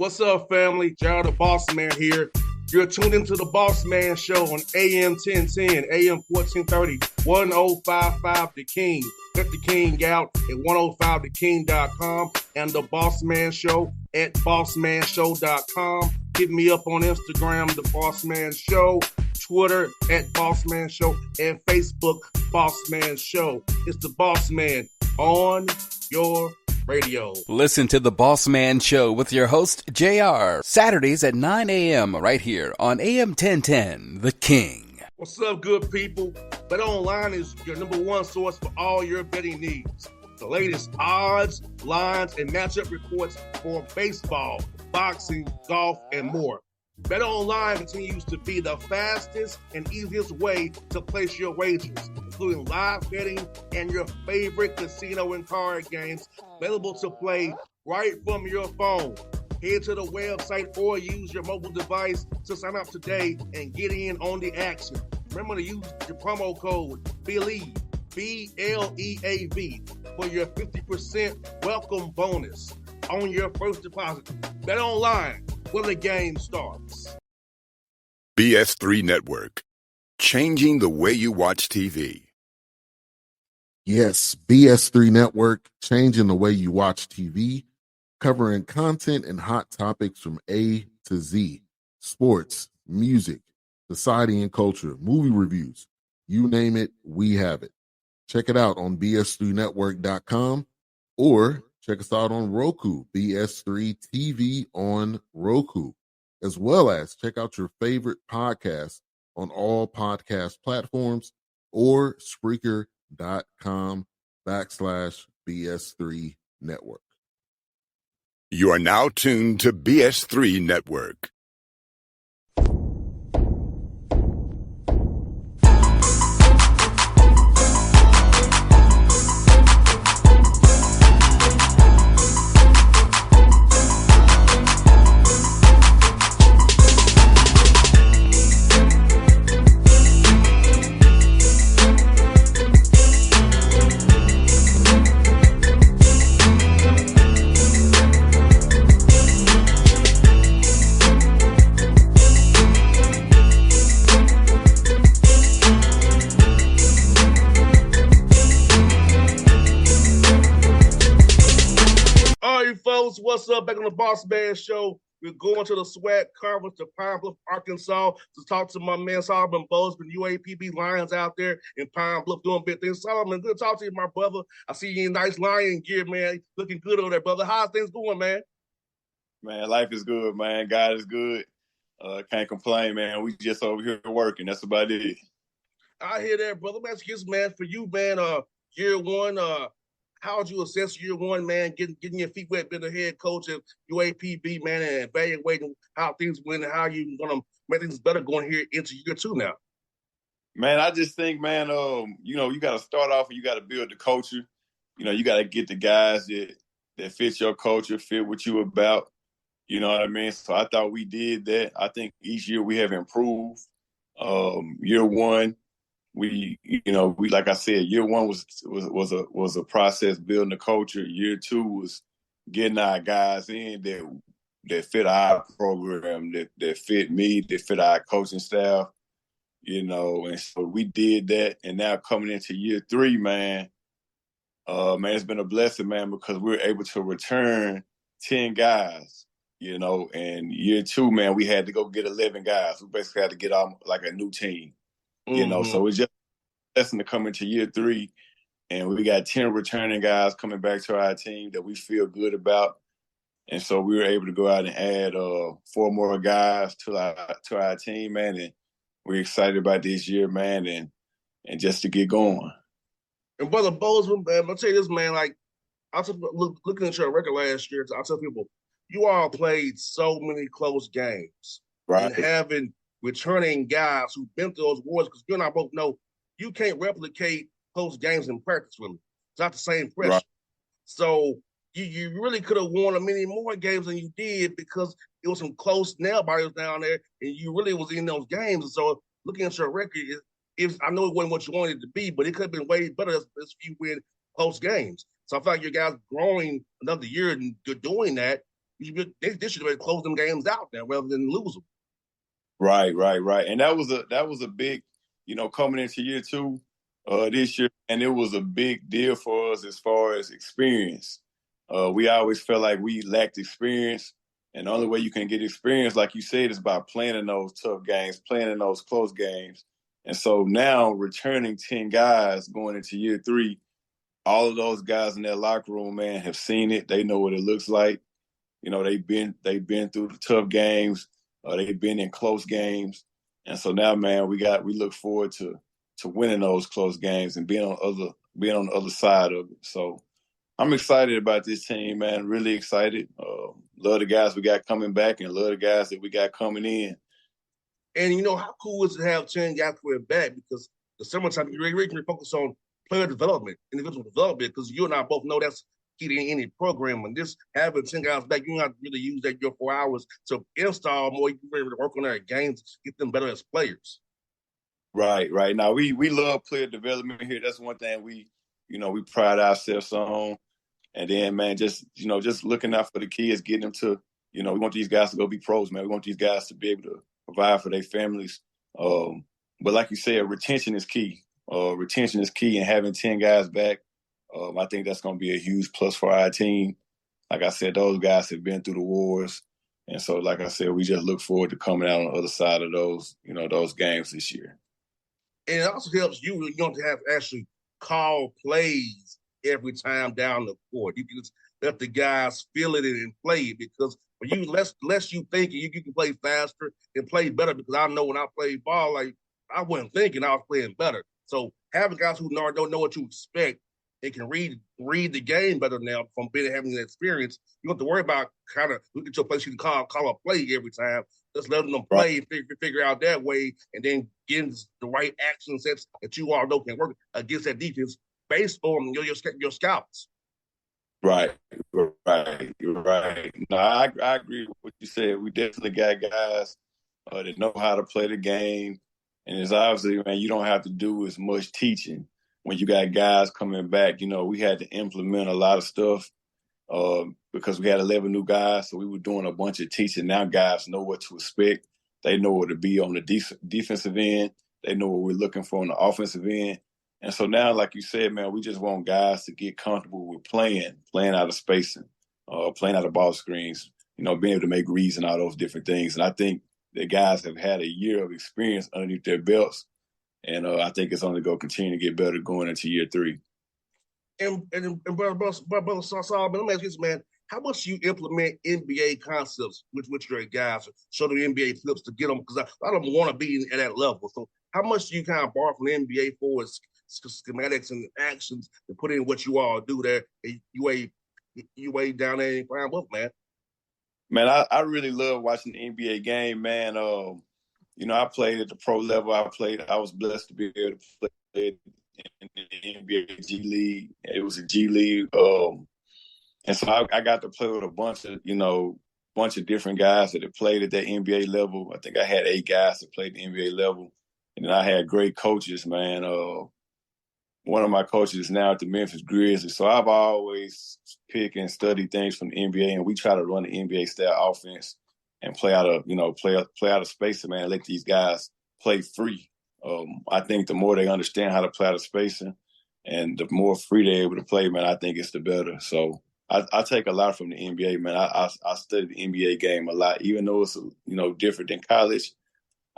What's up, family? Gerald the Bossman here. You're tuned into the Bossman Show on AM 1010, AM 1430, 1055 The King. Check The King out at 105theking.com and the Bossman Show at bossmanshow.com. Hit me up on Instagram, The Bossman Show, Twitter at Bossman Show, and Facebook, Bossman Show. It's the Bossman on your radio. Listen to the Bossman Show with your host, JR, Saturdays at 9 a.m. right here on AM 1010, The King. What's up, good people? BetOnline is your number one source for all your betting needs. The latest odds, lines, and matchup reports for baseball, boxing, golf, and more. BetOnline continues to be the fastest and easiest way to place your wagers, including live betting and your favorite casino and card games available to play right from your phone. Head to the website or use your mobile device to sign up today and get in on the action. Remember to use your promo code BELIEVE, BLEAV, for your 50% welcome bonus on your first deposit. BetOnline, where the game starts. BS3 Network, changing the way you watch TV. Yes, BS3 Network, changing the way you watch TV, covering content and hot topics from A to Z, sports, music, society and culture, movie reviews, you name it, we have it. Check it out on bs3network.com or check us out on Roku, BS3 TV on Roku, as well as check out your favorite podcast on all podcast platforms or Spreaker.com/BS3 Network. You are now tuned to BS3 Network. What's up? Back on the Bossman Show. We're going to the SWAC conference to Pine Bluff, Arkansas to talk to my man Solomon Bozeman, UAPB Lions out there in Pine Bluff doing big things. Solomon, good to talk to you, my brother. I see you in nice Lion gear, man. Looking good over there, brother. How's things going, man? Man, life is good, man. God is good. Can't complain, man. We just over here working. That's about it. I hear that, brother. Man, man, for you, man, year one, how would you assess year one, man, getting your feet wet, being the head coach of UAPB, man, and evaluating how things went and how you're going to make things better going here into year two now? Man, I just think, man, you got to start off and you got to build the culture. You got to get the guys that fit your culture, fit what you about. You know what I mean? So I thought we did that. I think each year we have improved. Year one, we like I said, year one was a process building the culture. Year two was getting our guys in that fit our program, that fit me, that fit our coaching staff, and so we did that. And now coming into year three, man, it's been a blessing, man, because we're able to return 10 guys, and year two, man, we had to go get 11 guys. We basically had to get on like a new team. So it's just a lesson to come into year three. And we got 10 returning guys coming back to our team that we feel good about. And so we were able to go out and add 4 more guys to our team, man. And we're excited about this year, man, and just to get going. And Brother Bozeman, man, I'll tell you this, man, like, looking at your record last year, I tell people, you all played so many close games. Right. And having returning guys who've been through those wars, because you and I both know you can't replicate close games in practice, really. It's not the same pressure. Right. So you really could have won many more games than you did because it was some close nail biters down there, and you really was in those games. And so looking at your record, I know it wasn't what you wanted it to be, but it could have been way better if you win close games. So I feel like your guys growing another year and you're doing that. They should have closed them games out there rather than lose them. Right. And that was a big, coming into year 2 this year, and it was a big deal for us as far as experience. We always felt like we lacked experience, and the only way you can get experience, like you said, is by playing in those tough games, playing in those close games. And so now returning 10 guys going into year 3, all of those guys in that locker room, man, have seen it. They know what it looks like. They've been through the tough games. They've been in close games. And so now, man, we look forward to winning those close games and being on the other side of it. So I'm excited about this team, man. Really excited. Love the guys we got coming back and love the guys that we got coming in. And how cool is it to have 10 guys coming back? Because the summertime, you really can focus on player development, individual development, because you and I both know that's key to any program. And just having 10 guys back, you don't have to really use your 4 hours to install more. You can really work on their games, get them better as players. Right. Now, we love player development here. That's one thing we pride ourselves on. And then, man, just looking out for the kids, getting them to, we want these guys to go be pros, man. We want these guys to be able to provide for their families. But like you said, retention is key. Retention is key, and having 10 guys back, I think that's going to be a huge plus for our team. Like I said, those guys have been through the wars. And so, like I said, we just look forward to coming out on the other side of those games this year. And it also helps you don't have to actually call plays every time down the court. You can just let the guys feel it and play it, because when you less you thinking, you can play faster and play better. Because I know when I played ball, like I wasn't thinking, I was playing better. So having guys who don't know what you expect and can read the game better now from having that experience, you don't have to worry about kind of look at your place, you can call a play every time. Just letting them play and figure out that way, and then getting the right action sets that you all know can work against that defense based on your scouts. Right. You're right. No, I agree with what you said. We definitely got guys that know how to play the game. And it's obviously, man, you don't have to do as much teaching when you got guys coming back. We had to implement a lot of stuff because we had 11 new guys. So we were doing a bunch of teaching. Now guys know what to expect. They know what to be on the defensive end. They know what we're looking for on the offensive end. And so now, like you said, man, we just want guys to get comfortable with playing out of spacing, playing out of ball screens, being able to make reads and all those different things. And I think the guys have had a year of experience underneath their belts. And I think it's only going to continue to get better going into year 3. And brother Saul, let me ask you this, man. How much do you implement NBA concepts with your guys, show them NBA clips to get them? Because a lot of them want to be at that level. So how much do you kind of borrow from the NBA for schematics and actions to put in what you all do there? You way down there and climb up, man. Man, I really love watching the NBA game, man. I played at the pro level. I was blessed to be able to play in the NBA G League. It was a G League. And so I got to play with a bunch of different guys that had played at that NBA level. I think I had 8 guys that played the NBA level. And then I had great coaches, man. One of my coaches is now at the Memphis Grizzlies. So I've always picked and studied things from the NBA, and we try to run the NBA style offense and play out of space, man, and let these guys play free. I think the more they understand how to play out of spacing and the more free they're able to play, man, I think it's the better. So I take a lot from the NBA, man. I study the NBA game a lot, even though it's different than college.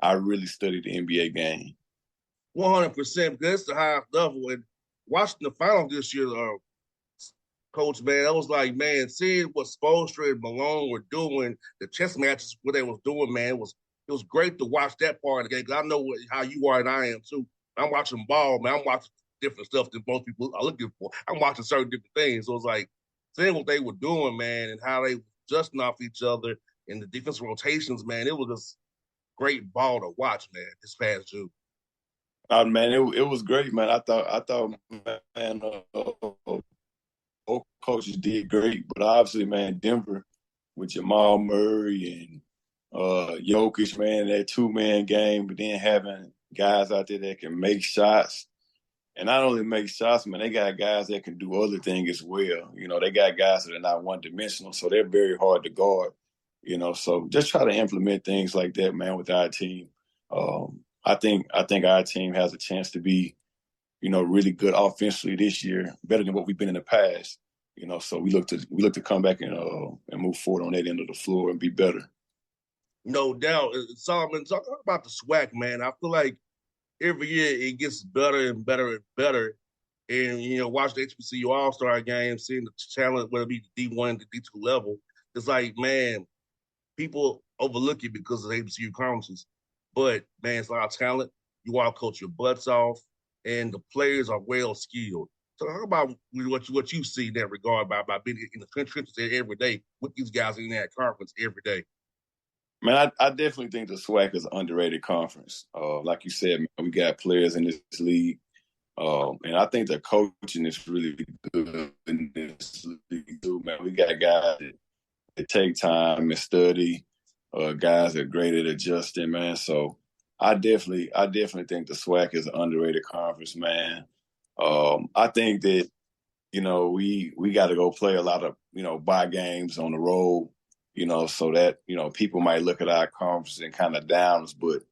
I really study the NBA game. 100%, because it's the highest level. And watching the finals this year, Coach, man, I was like, man, seeing what Spoelstra and Malone were doing, the chess matches, what they was doing, man, it was great to watch that part of the game. Because I know how you are and I am too. I'm watching ball, man. I'm watching different stuff than most people are looking for. I'm watching certain different things. So it's like seeing what they were doing, man, and how they were adjusting off each other and the defensive rotations, man. It was just great ball to watch, man, this past June. Man, it was great, man. I thought, man, both coaches did great, but obviously, man, Denver with Jamal Murray and Jokic, man, that 2-man game, but then having guys out there that can make shots, and not only make shots, man, they got guys that can do other things as well. You know, they got guys that are not one-dimensional, so they're very hard to guard. You know, so just try to implement things like that, man, with our team. I think our team has a chance to be, you know, really good offensively this year, better than what we've been in the past. You know, so we look to come back and move forward on that end of the floor and be better. No doubt. Solomon, talk about the SWAC, man. I feel like every year it gets better and better and better. And, you know, watch the HBCU All-Star game, seeing the talent, whether it be the D1 and the D2 level, it's like, man, people overlook it because of the HBCU conferences. But, man, it's a lot of talent. You all coach your butts off, and the players are well skilled. So talk about what you see in that regard by being in the trenches every day with these guys in that conference every day. Man, I definitely think the SWAC is an underrated conference. Like you said, man, we got players in this league. And I think the coaching is really good in this league too, man. We got guys that take time and study, guys that are great at adjusting, man. So I definitely think the SWAC is an underrated conference, man. I think that, you know, we got to go play a lot of, you know, bye games on the road, you know, so that, you know, people might look at our conference and kind of downs, but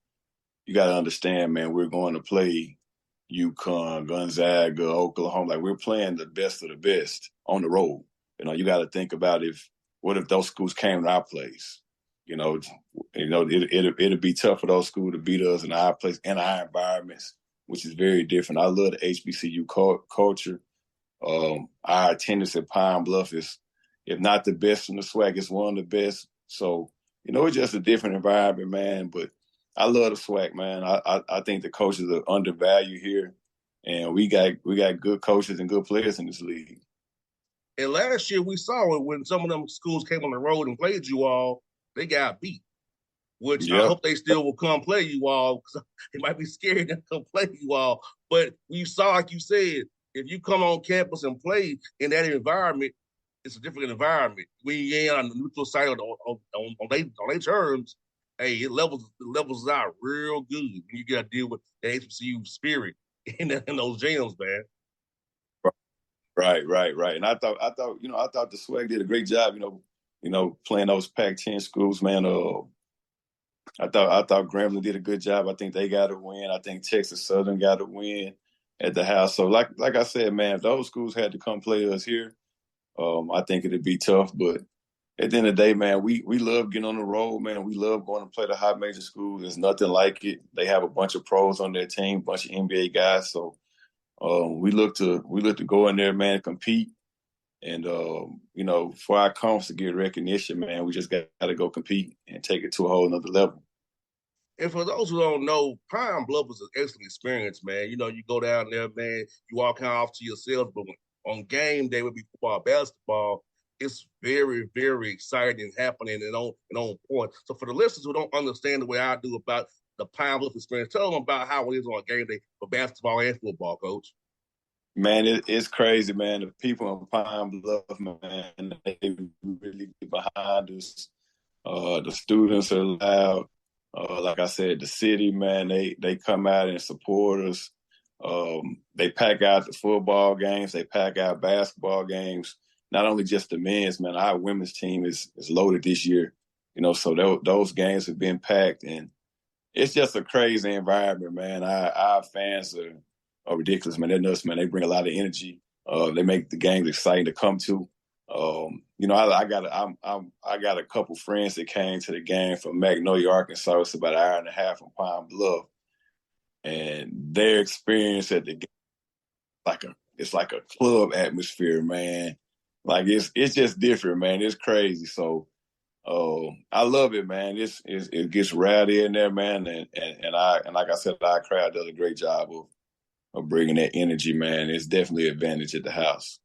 you got to understand, man, we're going to play UConn, Gonzaga, Oklahoma. Like, we're playing the best of the best on the road. You know, you got to think about what if those schools came to our place? It'd be tough for those schools to beat us in our place and our environments, which is very different. I love the HBCU culture. Our attendance at Pine Bluff is, if not the best in the SWAC, it's one of the best. So, you know, it's just a different environment, man. But I love the SWAC, man. I think the coaches are undervalued here, and we got good coaches and good players in this league. And last year we saw it when some of them schools came on the road and played you all, they got beat. Which Yep. I hope they still will come play you all, because they might be scared to come play you all. But you saw, like you said, if you come on campus and play in that environment, it's a different environment. When you ain't on the neutral side on their terms, hey, it levels out real good when you got to deal with the HBCU spirit in those gyms, man. Right. And I thought the SWAC did a great job, playing those Pac-10 schools, man. I thought Grambling did a good job. I think they got a win. I think Texas Southern got a win at the house. So like I said, man, if those schools had to come play us here, I think it'd be tough. But at the end of the day, man, we love getting on the road, man. We love going to play the high major schools. There's nothing like it. They have a bunch of pros on their team, a bunch of NBA guys. So we look to go in there, man, compete. And, for our conference to get recognition, man, we just got to go compete and take it to a whole nother level. And for those who don't know, Pine Bluff was an excellent experience, man. You know, you go down there, man, you all kind of off to yourself, but on game day would be football, basketball, it's very, very exciting happening and on point. So for the listeners who don't understand the way I do about the Pine Bluff experience, tell them about how it is on game day for basketball and football, Coach. Man, it's crazy, man. The people in Pine Bluff, man, they really get behind us. The students are loud. Like I said, the city, man, they come out and support us. They pack out the football games. They pack out basketball games. Not only just the men's, man, our women's team is loaded this year. So those games have been packed, and it's just a crazy environment, man. Our fans are ridiculous, man. They're nuts, man. They bring a lot of energy. They make the games exciting to come to. I got a couple friends that came to the game from Magnolia, Arkansas. It's about an hour and a half from Pine Bluff, and their experience at the game, it's like a club atmosphere, man. Like it's just different, man. It's crazy. So I love it, man. It gets rowdy in there, man, and like I said, our crowd does a great job of bringing that energy, man. It's definitely an advantage at the house.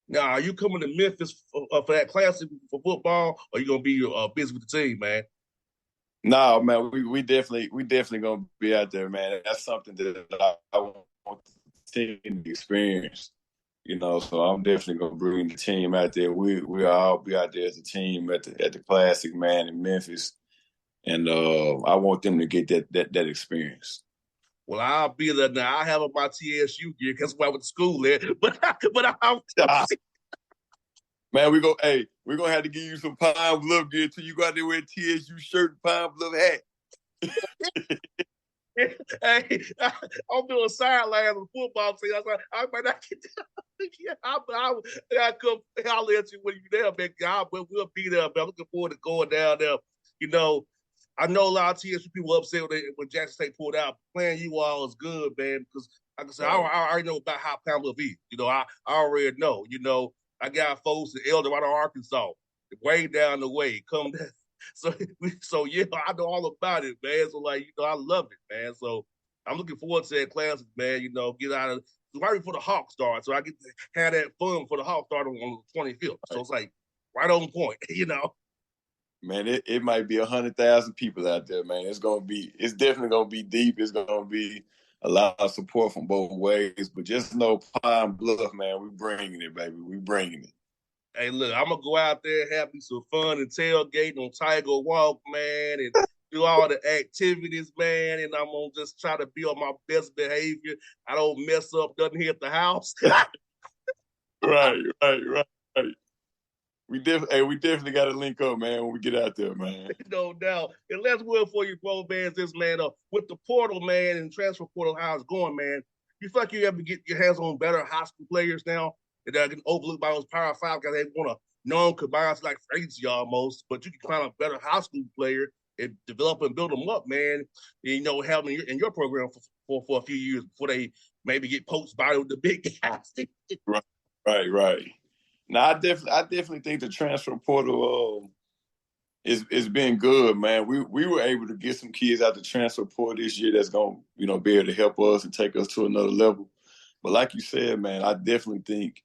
Now, are you coming to Memphis for that classic for football, or are you gonna be busy with the team, man? No, man, we definitely gonna be out there, man. That's something that I want the team to experience. So I'm definitely gonna bring the team out there. We all be out there as a team at the classic, man, in Memphis, and I want them to get that experience. Well, I'll be there now. I have on my TSU gear because I went to school there. But I'm Man, we're gonna have to give you some Pine Bluff gear till you go out there with a TSU shirt and Pine Bluff hat. hey, I'm doing sidelines of football team. I might not get down. Yeah, I come holler at you when you there, man. We'll be there, man. Looking forward to going down there. You know, I know a lot of TSU people upset when Jackson State pulled out. Playing you all is good, man, because like I said, I already know about how Pamela be. I already know. I got folks in El Dorado, Arkansas, way down the way. Come down. So yeah, I know all about it, man. So I love it, man. So I'm looking forward to that classic, man. Get out of right before the Hawks start, so I get to have that fun for the Hawks start on the 25th. So it's like right on point, Man, it might be 100,000 people out there, man. It's definitely gonna be deep. It's gonna be a lot of support from both ways. But just know Pine Bluff, man, we bringing it, baby. We bringing it. Hey, look, I'm gonna go out there, have me some fun and tailgating on Tiger Walk, man, and do all the activities, man. And I'm gonna just try to be on my best behavior. I don't mess up nothing here at the house. Right. We definitely got to link up, man, when we get out there, man. No doubt. And let's word for you, bro, man. This man, with the portal, man, and transfer portal, how it's going, man. You feel like you ever get your hands on better high school players now that are getting overlooked by those Power Five guys? They want to non-combine like crazy almost, but you can find a better high school player and develop and build them up, man. And, have them in your program for a few years before they maybe get poached by the big guys. Right. Now, I definitely think the transfer portal is been good, man. We were able to get some kids out the transfer portal this year that's gonna be able to help us and take us to another level. But like you said, man, I definitely think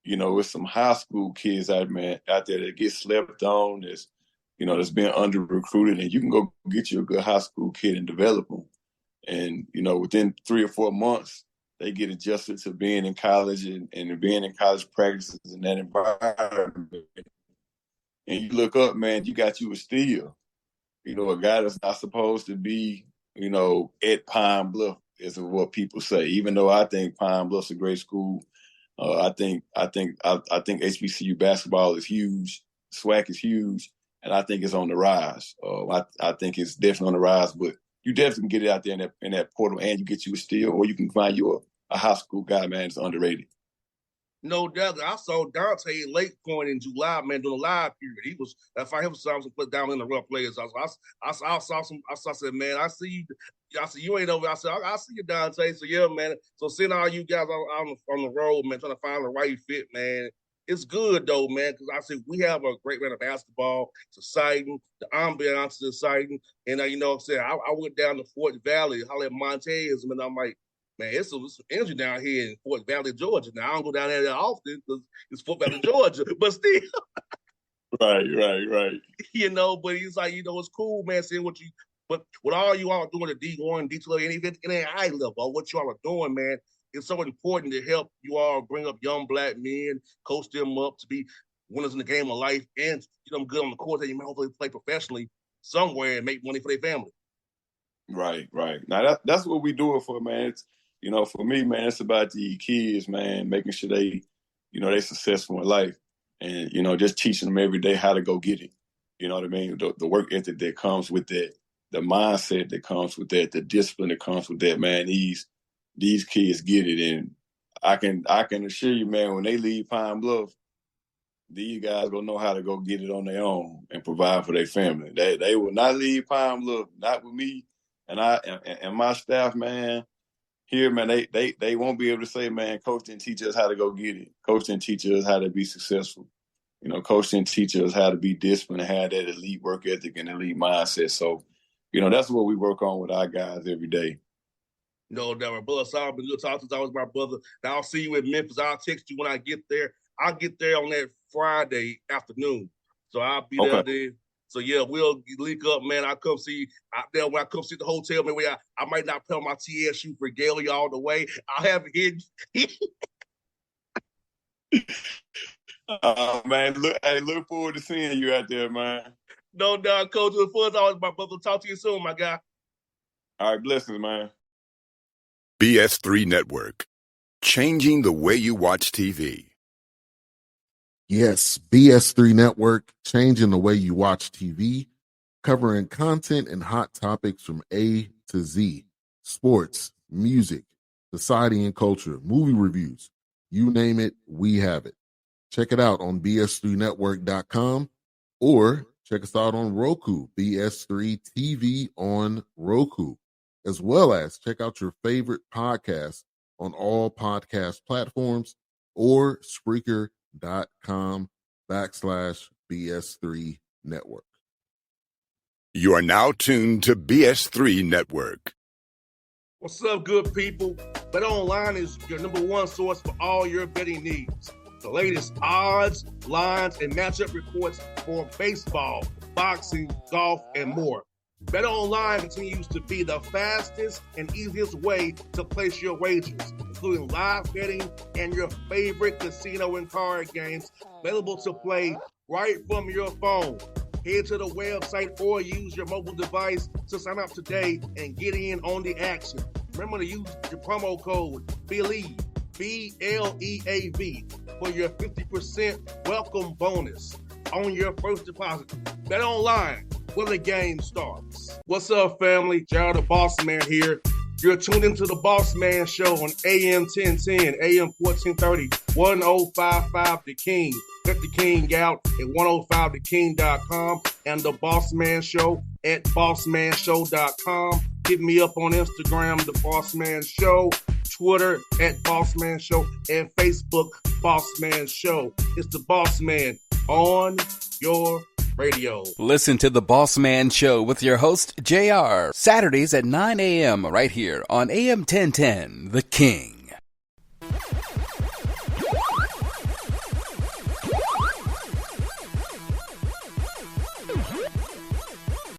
with some high school kids out there that get slept on, that's been under recruited, and you can go get you a good high school kid and develop them, and within 3 or 4 months, they get adjusted to being in college and being in college practices in that environment. And you look up, man, you got you a steal. A guy that's not supposed to be, at Pine Bluff, is what people say. Even though I think Pine Bluff's a great school, I think HBCU basketball is huge. SWAC is huge, and I think it's on the rise. I think it's definitely on the rise, but you definitely can get it out there in that portal, and you get you a steal, or you can find you a high school guy, man, that's underrated. No doubt. I saw Dante Lake Point in July, man, during the live period. He was, if I ever saw him put down in the rough players, I said, man, I see you. I said, you ain't over. I said, I see you, Dante. So, yeah, man. So, seeing all you guys on the road, man, trying to find the right fit, man. It's good, though, man, because I said we have a great round of basketball. It's exciting. The ambiance is exciting. And, I'm saying, I went down to Fort Valley, hollered at Montez, and I'm like, man, it's some energy down here in Fort Valley, Georgia. Now, I don't go down there that often because it's Fort Valley, Georgia. But still. Right. But he's like, it's cool, man, seeing but what all you all doing at D1, D2, and even in a high level, what you all are doing, man, it's so important to help you all bring up young black men, coach them up to be winners in the game of life, and get them good on the court that you may hopefully play professionally somewhere and make money for their family. Right. Now that's what we do it for, man. It's, for me, man, it's about the kids, man, making sure they, they successful in life, and just teaching them every day how to go get it. You know what I mean? The work ethic that comes with that, the mindset that comes with that, the discipline that comes with that, man. These kids get it, and I can assure you, man, when they leave Pine Bluff, these guys gonna know how to go get it on their own and provide for their family. They will not leave Pine Bluff, not with me and my staff, man. Here, man, they won't be able to say, man, coach didn't teach us how to go get it. Coach didn't teach us how to be successful. Coach didn't teach us how to be disciplined and have that elite work ethic and elite mindset. So, that's what we work on with our guys every day. No, never. Brother Solomon, been good talking to always my brother. Now I'll see you in Memphis. I'll text you when I get there. I'll get there on that Friday afternoon. So I'll be there then. So yeah, we'll link up, man. I'll come see you out there when I come see the hotel. Maybe I might not put on my TSU regalia all the way. I'll have it hidden. Man, look forward to seeing you out there, man. No doubt, Coach. It was fun always, my brother. Talk to you soon, my guy. All right, blessings, man. BS3 Network. Changing the way you watch TV. Yes, BS3 Network, changing the way you watch TV, covering content and hot topics from A to Z. Sports, music, society and culture, movie reviews. You name it, we have it. Check it out on bs3network.com or check us out on Roku, BS3 TV on Roku, as well as check out your favorite podcast on all podcast platforms or Spreaker.com/BS3 Network. You are now tuned to BS3 Network. What's up, good people? Bet Online is your number one source for all your betting needs. The latest odds, lines, and matchup reports for baseball, boxing, golf, and more. Bet Online continues to be the fastest and easiest way to place your wagers, including live betting and your favorite casino and card games available to play right from your phone. Head to the website or use your mobile device to sign up today and get in on the action. Remember to use your promo code BELIEVE, BLEAV, for your 50% welcome bonus on your first deposit. Bet Online, where the game starts. What's up, family? Jared the Bossman here. You're tuned into the Bossman Show on AM 1010, AM 1430, 1055 The King. Check The King out at 105theking.com and the Bossman Show at bossmanshow.com. Hit me up on Instagram, The Bossman Show, Twitter at Bossman Show, and Facebook, Bossman Show. It's the Bossman on your radio. Listen to The Bossman Show with your host, JR, Saturdays at 9 a.m. right here on AM 1010, The King.